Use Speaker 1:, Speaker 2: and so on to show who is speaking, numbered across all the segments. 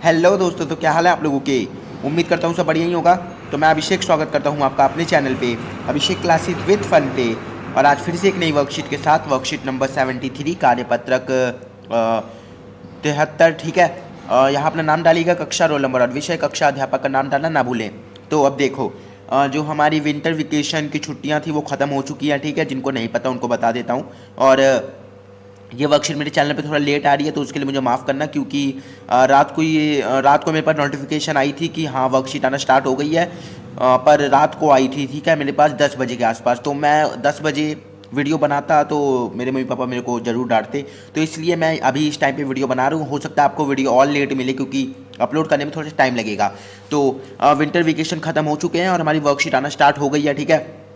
Speaker 1: Hello दोस्तों, तो क्या हाल है आप लोगों के। उम्मीद करता हूँ सब बढ़िया ही होगा। तो मैं अभिषेक स्वागत करता हूँ आपका अपने चैनल पे, अभिषेक क्लासेस विद फन पे। और आज फिर से एक नई वर्कशीट के साथ, वर्कशीट नंबर 73 कार्यपत्रक 73। ठीक है। यहाँ अपना नाम डालिएगा, कक्षा, रोल नंबर और विषय, कक्षा, अध्यापक का नाम डालना ना भूलें। तो अब देखो, जो हमारी विंटर वेकेशन की छुट्टियाँ थी वो ख़त्म हो चुकी हैं। ठीक है, जिनको नहीं पता उनको बता देता हूँ। और ये वर्कशीट मेरे चैनल पे थोड़ा लेट आ रही है, तो उसके लिए मुझे माफ़ करना, क्योंकि रात को मेरे पास नोटिफिकेशन आई थी कि हाँ वर्कशीट आना स्टार्ट हो गई है। पर रात को आई थी, ठीक है, मेरे पास 10 बजे के आसपास। तो मैं 10 बजे वीडियो बनाता तो मेरे मम्मी पापा मेरे को ज़रूर डांटते। तो इसलिए मैं अभी इस टाइम पे वीडियो बना रहा हूँ। हो सकता है आपको वीडियो और लेट मिले, क्योंकि अपलोड करने में थोड़ा सा टाइम लगेगा। तो विंटर वेकेशन ख़त्म हो चुके हैं और हमारी वर्कशीट आना स्टार्ट हो गई है। ठीक है,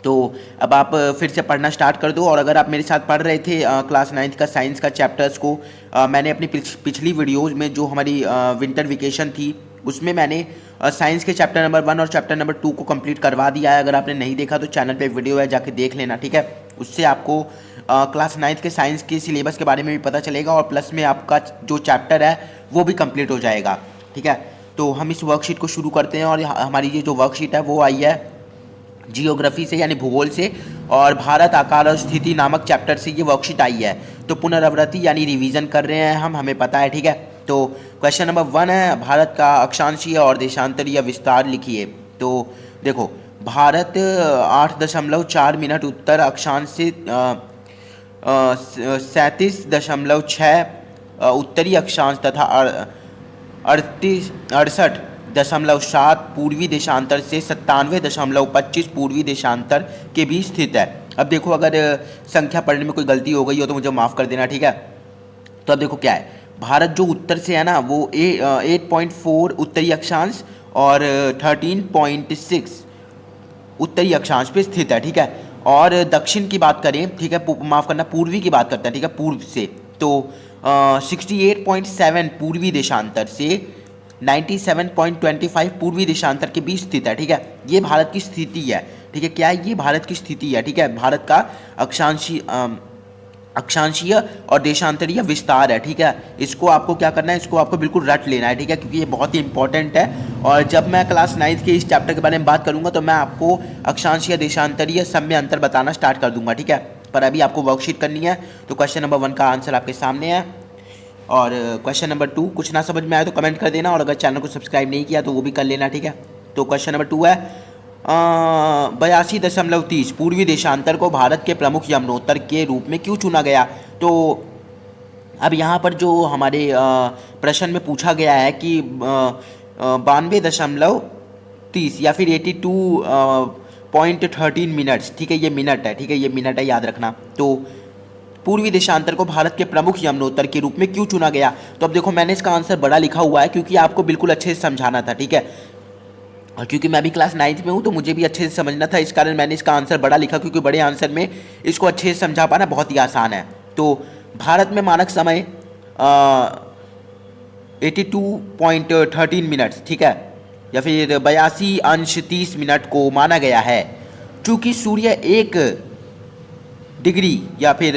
Speaker 1: तो अब आप फिर से पढ़ना स्टार्ट कर दो। और अगर आप मेरे साथ पढ़ रहे थे क्लास 9th का साइंस का चैप्टर्स को, मैंने अपनी पिछली वीडियोज़ में जो हमारी विंटर वेकेशन थी उसमें मैंने साइंस के चैप्टर नंबर 1 और चैप्टर नंबर 2 को कंप्लीट करवा दिया है। अगर आपने नहीं देखा तो चैनल पे वीडियो है, जाके देख लेना। ठीक है, उससे आपको क्लास 9th के साइंस के सिलेबस के बारे में भी पता चलेगा, और प्लस में आपका जो चैप्टर है वो भी कंप्लीट हो जाएगा। ठीक है, तो हम इस वर्कशीट को शुरू करते हैं। और हमारी ये जो वर्कशीट है वो आई है जियोग्राफी से, यानी भूगोल से, और भारत, आकार और स्थिति नामक चैप्टर से ये वर्कशीट आई है। तो पुनरावृत्ति यानी रिवीजन कर रहे हैं हम, हमें पता है। ठीक है, तो क्वेश्चन नंबर 1 है, भारत का अक्षांशीय और देशांतरीय विस्तार लिखिए। तो देखो, भारत 8.4 मिनट उत्तर अक्षांश से 37.6 उत्तरी अक्षांश तथा 68.7 पूर्वी देशांतर से 97.25 पूर्वी देशांतर के बीच स्थित है। अब देखो, अगर संख्या पढ़ने में कोई गलती हो गई हो तो मुझे माफ़ कर देना। ठीक है, तो अब देखो क्या है, भारत जो उत्तर से है ना वो 8.4 उत्तरी अक्षांश और 13.6 उत्तरी अक्षांश पे स्थित है। ठीक है, और दक्षिण की बात करें, ठीक है, माफ़ करना, पूर्वी की बात करते हैं। ठीक है, पूर्व से तो 68.7 पूर्वी देशांतर से 97.25 पूर्वी देशांतर के बीच स्थित है। ठीक है, ये भारत की स्थिति है। ठीक है, क्या है, ये भारत की स्थिति है। ठीक है, भारत का अक्षांशीय और देशांतरीय विस्तार है। ठीक है, इसको आपको क्या करना है, इसको आपको बिल्कुल रट लेना है। ठीक है, क्योंकि ये बहुत ही इंपॉर्टेंट है। और जब मैं क्लास 9th के इस चैप्टर के बारे में बात करूंगा तो मैं आपको अक्षांशीय, देशांतरीय सब में अंतर बताना स्टार्ट कर दूंगा। ठीक है, पर अभी आपको वर्कशीट करनी है। तो क्वेश्चन नंबर 1 का आंसर आपके सामने है। और क्वेश्चन नंबर 2 कुछ ना समझ में आया तो कमेंट कर देना, और अगर चैनल को सब्सक्राइब नहीं किया तो वो भी कर लेना। ठीक है, तो क्वेश्चन नंबर 2 है, 82.30 पूर्वी देशांतर को भारत के प्रमुख यमुनोत्तर के रूप में क्यों चुना गया। तो अब यहाँ पर जो हमारे प्रश्न में पूछा गया है कि 92.30 या फिर 82.13 मिनट्स। ठीक है, ये मिनट है। ठीक है, ये मिनट है, याद रखना। तो पूर्वी देशांतर को भारत के प्रमुख यमुनोत्तर के रूप में क्यों चुना गया। तो अब देखो, मैंने इसका आंसर बड़ा लिखा हुआ है क्योंकि आपको बिल्कुल अच्छे से समझाना था। ठीक है, और क्योंकि मैं अभी क्लास 9th में हूँ तो मुझे भी अच्छे से समझना था, इस कारण मैंने इसका आंसर बड़ा लिखा, क्योंकि बड़े आंसर में इसको अच्छे से समझा पाना बहुत ही आसान है। तो भारत में मानक समय 82.13 मिनट्स, ठीक है, या फिर 82 अंश 30 मिनट को माना गया है। चूँकि सूर्य 1 डिग्री या फिर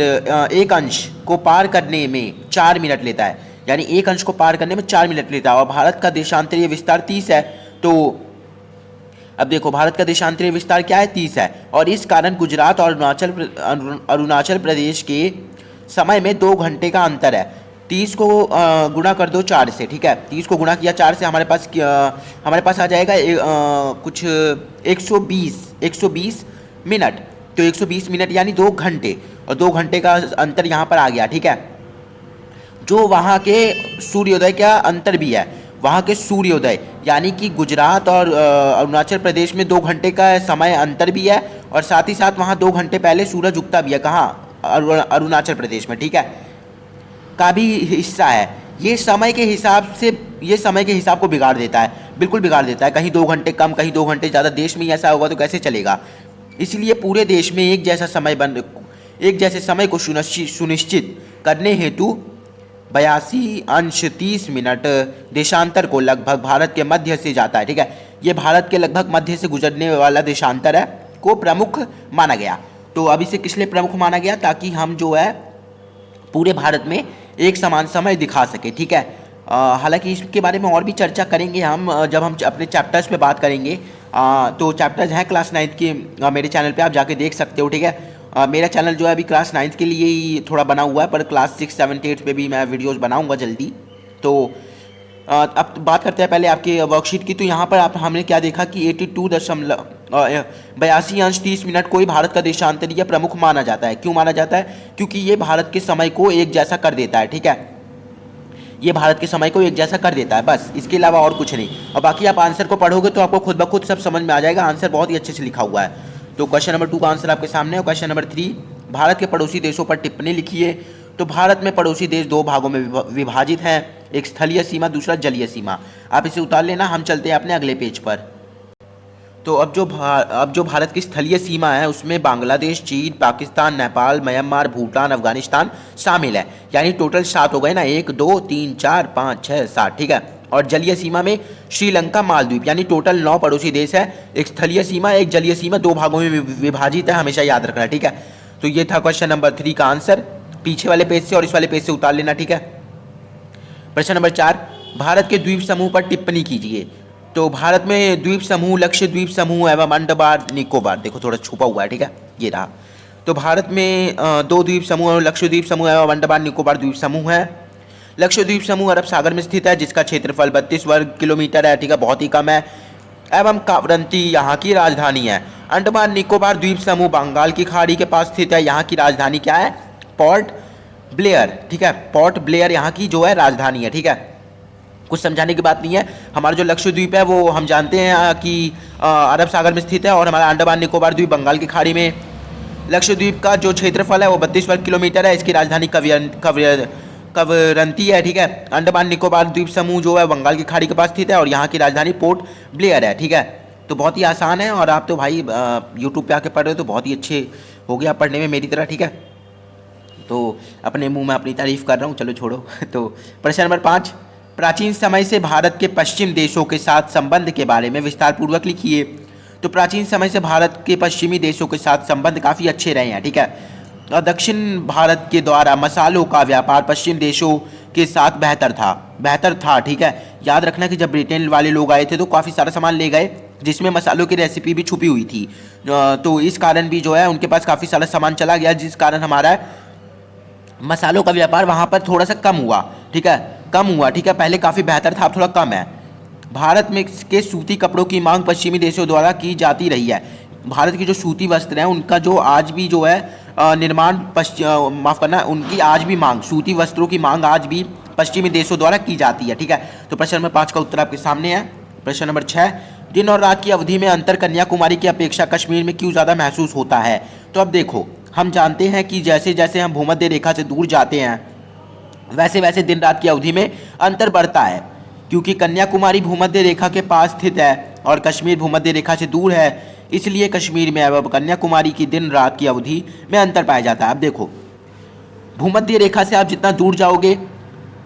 Speaker 1: 1 अंश को पार करने में 4 मिनट लेता है, यानी 1 अंश को पार करने में 4 मिनट लेता है, और भारत का देशांतरीय विस्तार 30 है। तो अब देखो, भारत का देशांतरीय विस्तार क्या है, 30 है, और इस कारण गुजरात और अरुणाचल प्रदेश के समय में 2 घंटे का अंतर है। 30 को गुणा कर दो 4 से। ठीक है, 30 को गुणा किया 4 से, हमारे पास आ जाएगा कुछ 120 मिनट। तो 120 मिनट यानी 2 घंटे, और 2 घंटे का अंतर यहाँ पर आ गया। ठीक है, जो वहाँ के सूर्योदय का अंतर भी है, वहाँ के सूर्योदय, यानी कि गुजरात और अरुणाचल प्रदेश में 2 घंटे का समय अंतर भी है, और साथ ही साथ वहाँ 2 घंटे पहले सूरज उगता भी है। कहाँ, अरुणाचल प्रदेश में। ठीक है, का भी हिस्सा है। ये समय के हिसाब को बिगाड़ देता है, बिल्कुल बिगाड़ देता है। कहीं 2 घंटे कम, कहीं 2 घंटे ज़्यादा, देश में ही ऐसा होगा तो कैसे चलेगा। इसलिए पूरे देश में एक जैसे समय को सुनिश्चित करने हेतु 82 अंश 30 मिनट देशांतर को लगभग भारत के मध्य से जाता है। ठीक है, ये भारत के लगभग मध्य से गुजरने वाला देशांतर है, को प्रमुख माना गया। तो अब इसे किस लिए प्रमुख माना गया, ताकि हम जो है पूरे भारत में एक समान समय दिखा सके। ठीक है, हालांकि इसके बारे में और भी चर्चा करेंगे हम जब हम अपने चैप्टर्स पे बात करेंगे। तो चैप्टर्स हैं क्लास 9th के, मेरे चैनल पे आप जाके देख सकते हो, ठीक है। मेरा चैनल जो है अभी क्लास 9th के लिए ही थोड़ा बना हुआ है, पर क्लास 6, 7, 8 पे भी मैं वीडियोज़ बनाऊँगा जल्दी। तो अब बात करते हैं पहले आपके वर्कशीट की। तो यहाँ पर हमने क्या देखा कि 82.82 कोई भारत का देशांतरीय प्रमुख माना जाता है। क्यों माना जाता है? क्योंकि ये भारत के समय को एक जैसा कर देता है, ठीक है। ये भारत के समय को एक जैसा कर देता है, बस, इसके अलावा और कुछ नहीं। और बाकी आप आंसर को पढ़ोगे तो आपको खुद ब खुद सब समझ में आ जाएगा। आंसर बहुत ही अच्छे से लिखा हुआ है। तो क्वेश्चन नंबर 2 का आंसर आपके सामने है। क्वेश्चन नंबर 3, भारत के पड़ोसी देशों पर टिप्पणी लिखिए। तो भारत में पड़ोसी देश 2 भागों में विभाजित हैं, एक स्थलीय सीमा, दूसरा जलीय सीमा। आप इसे उतार लेना। हम चलते हैं अपने अगले पेज पर। तो अब जो भारत की स्थलीय सीमा है उसमें बांग्लादेश, चीन, पाकिस्तान, नेपाल, म्यांमार, भूटान, अफगानिस्तान शामिल है। यानी टोटल 7 हो गए ना, 1 2 3 4 5 6 7, ठीक है। और जलीय सीमा में श्रीलंका, मालदीव, यानी टोटल 9 पड़ोसी देश है। एक स्थलीय सीमा, एक जलीय सीमा, 2 भागों में विभाजित है, हमेशा याद रखना, ठीक है। तो ये था क्वेश्चन नंबर 3 का आंसर। पीछे वाले पेज से और इस वाले पेज से उतार लेना, ठीक है। प्रश्न नंबर 4, भारत के द्वीप समूह पर टिप्पणी कीजिए। तो भारत में द्वीप समूह, लक्षद्वीप समूह एवं अंडमान निकोबार, देखो थोड़ा छुपा हुआ है, ठीक है, ये रहा। तो भारत में 2 द्वीप समूह, लक्षद्वीप समूह एवं अंडमान निकोबार द्वीप समूह है। लक्षद्वीप समूह अरब सागर में स्थित है, जिसका क्षेत्रफल 32 वर्ग किलोमीटर है, ठीक है, बहुत ही कम है, एवं कावरंती यहाँ की राजधानी है। अंडमान निकोबार द्वीप समूह बंगाल की खाड़ी के पास स्थित है, यहाँ की राजधानी क्या है? पोर्ट ब्लेयर, ठीक है। पोर्ट ब्लेयर यहाँ की जो है राजधानी है, ठीक है। कुछ समझाने की बात नहीं है। हमारा जो लक्षद्वीप है वो हम जानते हैं कि अरब सागर में स्थित है, और हमारा अंडमान निकोबार द्वीप बंगाल की खाड़ी में। लक्षद्वीप का जो क्षेत्रफल है वो 32 वर्ग किलोमीटर है, इसकी राजधानी कवरंती है, ठीक है। अंडमान निकोबार द्वीप समूह जो है बंगाल की खाड़ी के पास स्थित है, और यहाँ की राजधानी पोर्ट ब्लेयर है, ठीक है। तो बहुत ही आसान है, और आप तो भाई यूट्यूब पे आके पढ़ रहे हो तो बहुत ही अच्छे हो गया पढ़ने में मेरी तरह, ठीक है। तो अपने मुंह में अपनी तारीफ कर रहा हूँ, चलो छोड़ो। तो प्रश्न नंबर 5, प्राचीन समय से भारत के पश्चिम देशों के साथ संबंध के बारे में विस्तार पूर्वक लिखिए। तो प्राचीन समय से भारत के पश्चिमी देशों के साथ संबंध काफ़ी अच्छे रहे हैं, ठीक है। और दक्षिण भारत के द्वारा मसालों का व्यापार पश्चिम देशों के साथ बेहतर था, ठीक है। याद रखना कि जब ब्रिटेन वाले लोग आए थे तो काफ़ी सारा सामान ले गए, जिसमें मसालों की रेसिपी भी छुपी हुई थी। तो इस कारण भी जो है उनके पास काफ़ी सारा सामान चला गया, जिस कारण हमारा मसालों का व्यापार वहाँ पर थोड़ा सा कम हुआ, ठीक है, कम हुआ, ठीक है। पहले काफ़ी बेहतर था, अब थोड़ा कम है। भारत में के सूती कपड़ों की मांग पश्चिमी देशों द्वारा की जाती रही है। भारत की जो सूती वस्त्र हैं उनका जो आज भी जो है निर्माण माफ़ करना, उनकी आज भी मांग, सूती वस्त्रों की मांग आज भी पश्चिमी देशों द्वारा की जाती है, ठीक है। तो प्रश्न नंबर 5 का उत्तर आपके सामने है। प्रश्न नंबर 6, दिन और रात की अवधि में अंतर कन्याकुमारी की अपेक्षा कश्मीर में क्यों ज़्यादा महसूस होता है? तो अब देखो, हम जानते हैं कि जैसे जैसे हम भूमध्य रेखा से दूर जाते हैं वैसे वैसे दिन रात की अवधि में अंतर बढ़ता है, क्योंकि कन्याकुमारी भूमध्य रेखा के पास स्थित है और कश्मीर भूमध्य रेखा से दूर है, इसलिए कश्मीर में अब कन्याकुमारी की दिन रात की अवधि में अंतर पाया जाता है। अब देखो, भूमध्य रेखा से आप जितना दूर जाओगे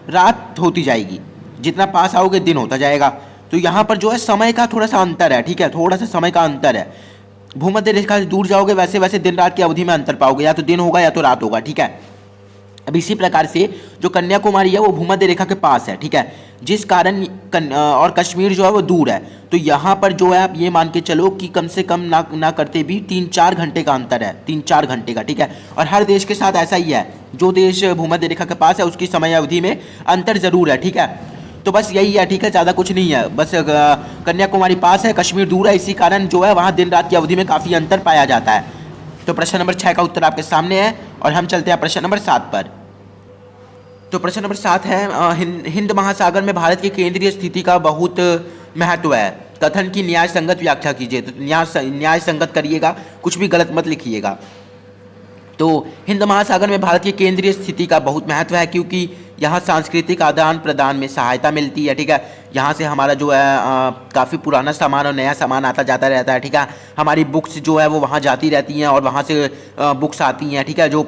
Speaker 1: रात होती जाएगी, जितना पास आओगे दिन होता जाएगा। तो यहाँ पर जो है समय का थोड़ा सा अंतर है, ठीक है, थोड़ा सा समय का अंतर है। भूमध्य रेखा से दूर जाओगे वैसे वैसे दिन रात की अवधि में अंतर पाओगे, या तो दिन होगा या तो रात होगा, ठीक है। अब इसी प्रकार से जो कन्याकुमारी है वो भूमध्य रेखा के पास है, ठीक है, जिस कारण और कश्मीर जो है वो दूर है। तो यहाँ पर जो है आप ये मान के चलो कि कम से कम ना करते भी 3-4 घंटे का अंतर है, 3-4 घंटे का, ठीक है। और हर देश के साथ ऐसा ही है, जो देश भूमध्य रेखा के पास है उसकी समय अवधि में अंतर जरूर है, ठीक है। तो बस यही है, ठीक है, ज़्यादा कुछ नहीं है। बस कन्याकुमारी पास है, कश्मीर दूर है, इसी कारण जो है वहाँ दिन रात की अवधि में काफ़ी अंतर पाया जाता है। तो प्रश्न नंबर 6 का उत्तर आपके सामने है, और हम चलते हैं प्रश्न नंबर 7 पर। तो प्रश्न नंबर 7 है, हिंद महासागर में भारत की केंद्रीय स्थिति का बहुत महत्व है। कथन की न्याय संगत व्याख्या कीजिए। तो न्याय संगत करिएगा, कुछ भी गलत मत लिखिएगा। तो हिंद महासागर में भारत की केंद्रीय स्थिति का बहुत महत्व है, क्योंकि यहाँ सांस्कृतिक आदान प्रदान में सहायता मिलती है, ठीक है। यहाँ से हमारा जो है काफ़ी पुराना सामान और नया सामान आता जाता रहता है, ठीक है। हमारी बुक्स जो है वो वहाँ जाती रहती हैं और वहाँ से बुक्स आती हैं, ठीक है। जो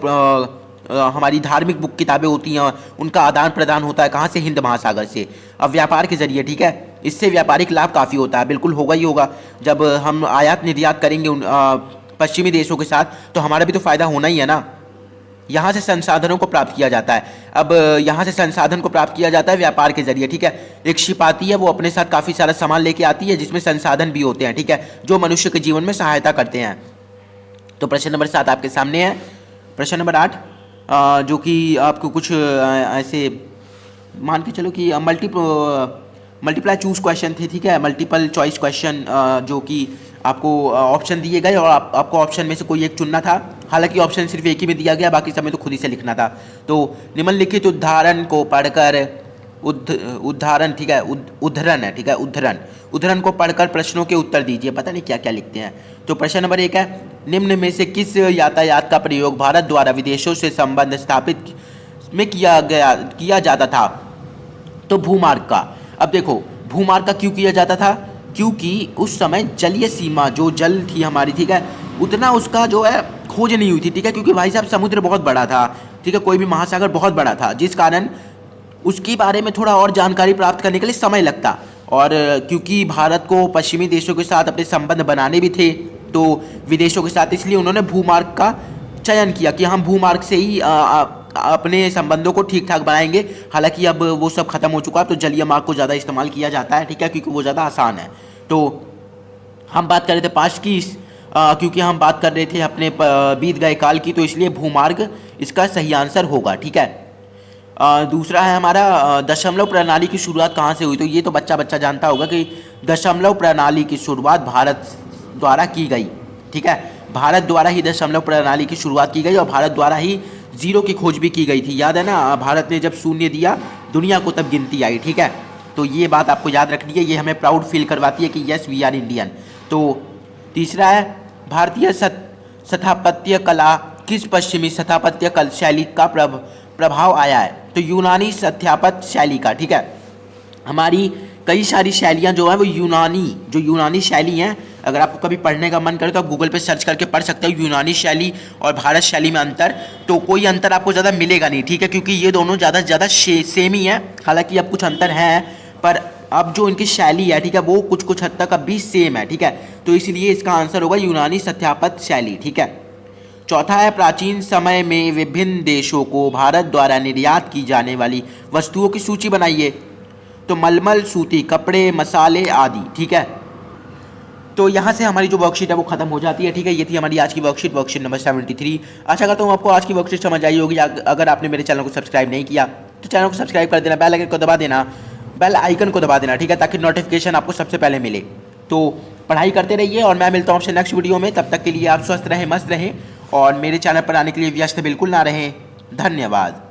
Speaker 1: हमारी धार्मिक बुक किताबें होती हैं उनका आदान प्रदान होता है, कहाँ से? हिंद महासागर से। अब व्यापार के जरिए, ठीक है, इससे व्यापारिक लाभ काफ़ी होता है, बिल्कुल होगा ही होगा। जब हम आयात निर्यात करेंगे पश्चिमी देशों के साथ, तो हमारा भी तो फ़ायदा होना ही है ना। यहाँ से संसाधनों को प्राप्त किया जाता है। अब यहाँ से संसाधन को प्राप्त किया जाता है व्यापार के जरिए, ठीक है। एक शिप आती है, वो अपने साथ काफ़ी सारा सामान लेके आती है जिसमें संसाधन भी होते हैं, ठीक है, जो मनुष्य के जीवन में सहायता करते हैं। तो प्रश्न नंबर 7 आपके सामने है। प्रश्न नंबर 8 जो कि आपको कुछ ऐसे मान के चलो कि मल्टीप्लाई चूज क्वेश्चन थे, ठीक है, मल्टीपल चॉइस क्वेश्चन, जो कि आपको ऑप्शन दिए गए और आपको ऑप्शन में से कोई एक चुनना था। हालांकि ऑप्शन सिर्फ एक ही में दिया गया, बाकी सब में तो खुद ही से लिखना था। तो निम्नलिखित उदाहरण को पढ़कर उदाहरण, ठीक है, उद्धरण है, ठीक है, उद्धरण को पढ़कर प्रश्नों के उत्तर दीजिए। पता नहीं क्या क्या लिखते हैं। तो प्रश्न नंबर 1 है, निम्न में से किस यातायात का प्रयोग भारत द्वारा विदेशों से संबंध स्थापित में किया जाता था? तो भूमार्ग का। अब देखो, भूमार्ग का क्यों किया जाता था? क्योंकि उस समय जलीय सीमा जो जल थी हमारी, ठीक है, उतना उसका जो है खोज नहीं हुई थी, ठीक है, क्योंकि भाई साहब समुद्र बहुत बड़ा था, ठीक है, कोई भी महासागर बहुत बड़ा था, जिस कारण उसके बारे में थोड़ा और जानकारी प्राप्त करने के लिए समय लगता। और क्योंकि भारत को पश्चिमी देशों के साथ अपने संबंध बनाने भी थे, तो विदेशों के साथ, इसलिए उन्होंने भूमार्ग का चयन किया कि हम भूमार्ग से ही अपने संबंधों को ठीक ठाक बनाएंगे। हालांकि अब वो सब खत्म हो चुका, तो जलीय मार्ग को ज़्यादा इस्तेमाल किया जाता है, ठीक है, क्योंकि वो ज़्यादा आसान है। तो हम बात कर रहे थे पास्ट की, क्योंकि हम बात कर रहे थे अपने बीत गए काल की, तो इसलिए भूमार्ग इसका सही आंसर होगा, ठीक है। दूसरा है हमारा दशमलव प्रणाली की शुरुआत कहाँ से हुई? तो ये तो बच्चा बच्चा जानता होगा कि दशमलव प्रणाली की शुरुआत भारत द्वारा की गई, ठीक है, भारत द्वारा ही दशमलव प्रणाली की शुरुआत की गई और भारत द्वारा ही जीरो की खोज भी की गई थी। याद है ना, भारत ने जब शून्य दिया दुनिया को तब गिनती आई, ठीक है। तो ये बात आपको याद रखनी है, ये हमें प्राउड फील करवाती है कि यस वी आर इंडियन। तो तीसरा है, भारतीय स्थापत्य कला किस पश्चिमी स्थापत्य कला शैली का प्रभाव आया है? तो यूनानी स्थापत्य शैली का, ठीक है। हमारी कई सारी शैलियाँ जो हैं वो यूनानी शैली हैं। अगर आपको कभी पढ़ने का मन करे तो आप गूगल पे सर्च करके पढ़ सकते हो यूनानी शैली और भारत शैली में अंतर। तो कोई अंतर आपको ज़्यादा मिलेगा नहीं, ठीक है, क्योंकि ये दोनों ज़्यादा से ज़्यादा सेम ही है। हालांकि अब कुछ अंतर है, पर अब जो इनकी शैली है, ठीक है, वो कुछ कुछ हद तक अब भी सेम है, ठीक है। तो इसलिए इसका आंसर होगा यूनानी स्थापत्य शैली, ठीक है। चौथा है, प्राचीन समय में विभिन्न देशों को भारत द्वारा निर्यात की जाने वाली वस्तुओं की सूची बनाइए। तो मलमल, सूती कपड़े, मसाले आदि, ठीक है। तो यहाँ से हमारी जो वर्कशीट है वो खत्म हो जाती है, ठीक है। ये थी हमारी आज की वर्कशीट नंबर 73। आशा करता हूँ आपको आज की वर्कशीट समझ आई होगी। अगर आपने मेरे चैनल को सब्सक्राइब नहीं किया तो चैनल को सब्सक्राइब कर देना, बेल आइकन को दबा देना, ठीक है, ताकि नोटिफिकेशन आपको सबसे पहले मिले। तो पढ़ाई करते रहिए और मैं मिलता हूँ आपसे नेक्स्ट वीडियो में। तब तक के लिए आप स्वस्थ रहें, मस्त रहें और मेरे चैनल पर आने के लिए व्यस्त बिल्कुल ना रहें। धन्यवाद।